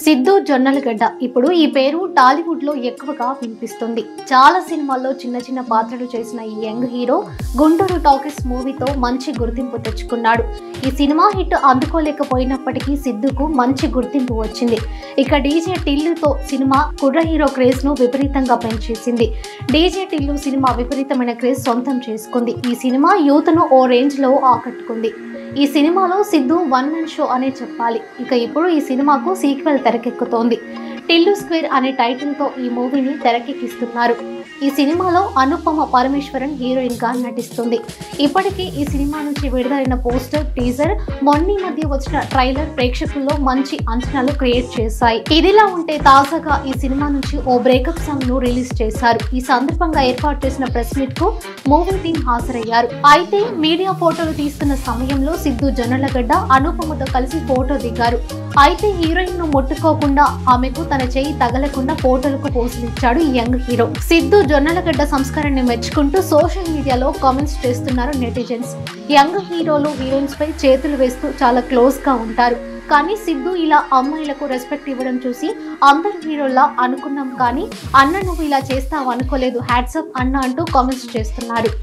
సిద్ధు జొన్నలగడ్డ ఇప్పుడు ఈ పేరు టాలీవుడ్ లో ఎక్కువగా వినిపిస్తుంది. చాలా సినిమాల్లో చిన్న చిన్న పాత్రలు చేసిన ఈ యంగ్ హీరో గుంటూరు టాకీస్ మూవీతో మంచి గుర్తింపు తెచ్చుకున్నాడు. ఈ సినిమా హిట్ అందుకోలేకపోయినప్పటికీ సిద్ధుకు మంచి గుర్తింపు వచ్చింది. ఇక డీజే టిల్లుతో సినిమా కుర్ర హీరో క్రేజ్ ను విపరీతంగా పెంచేసింది. డీజే టిల్లు సినిమా విపరీతమైన క్రేజ్ సొంతం చేసుకుంది. ఈ సినిమా యూత్ ను ఓ రేంజ్ లో ఆకట్టుకుంది. ఈ సినిమాలో సిద్ధు వన్ మ్యాన్ షో అనే చెప్పాలి. ఇక ఇప్పుడు ఈ సినిమాకు సీక్వెల్ తెరకెక్కుతోంది. టిల్లు స్క్వేర్ అనే టైటిల్ తో ఈ మూవీని తెరకెక్కిస్తున్నారు. ఈ సినిమాలో అనుపమ పరమేశ్వరన్ హీరోయిన్ గా నటిస్తుంది. ఇప్పటికే ఈ సినిమా నుంచి విడుదలైన పోస్టర్, టీజర్, మొన్న మధ్య వచ్చిన ట్రైలర్ ప్రేక్షకుల్లో మంచి అంచనాలు క్రియేట్ చేశాయి. ఇదిలా ఉంటే తాజాగా ఈ సినిమా నుంచి ఓ బ్రేకప్ సాంగ్ ను రిలీజ్ చేశారు. ఈ సందర్భంగా ఏర్పాటు చేసిన ప్రెస్ మీట్ కు మూవీ టీం హాజరయ్యారు. అయితే మీడియా ఫోటోలు తీస్తున్న సమయంలో సిద్ధు జొన్నలగడ్డ అనుపమతో కలిసి ఫోటో దిగారు. అయితే హీరోయిన్ ను ముట్టుకోకుండా, ఆమెకు తన చేయి తగలకుండా ఫోటోలకు పోజులు ఇచ్చాడు ఈ యంగ్ హీరో. సిద్ధు జొన్నలగడ్డ సంస్కారాన్ని మెచ్చుకుంటూ సోషల్ మీడియాలో కామెంట్స్ చేస్తున్నారు నెటిజన్స్. యంగ్ హీరోలు హీరోయిన్స్ పై చేతులు వేస్తూ చాలా క్లోజ్ గా ఉంటారు. కానీ సిద్ధు ఇలా అమ్మాయిలకు రెస్పెక్ట్ ఇవ్వడం చూసి అందరు హీరోలా అనుకున్నాం, కానీ అన్న నువ్వు ఇలా చేస్తావు అనుకోలేదు, హ్యాట్స్ అప్ అన్న అంటూ కామెంట్స్ చేస్తున్నారు.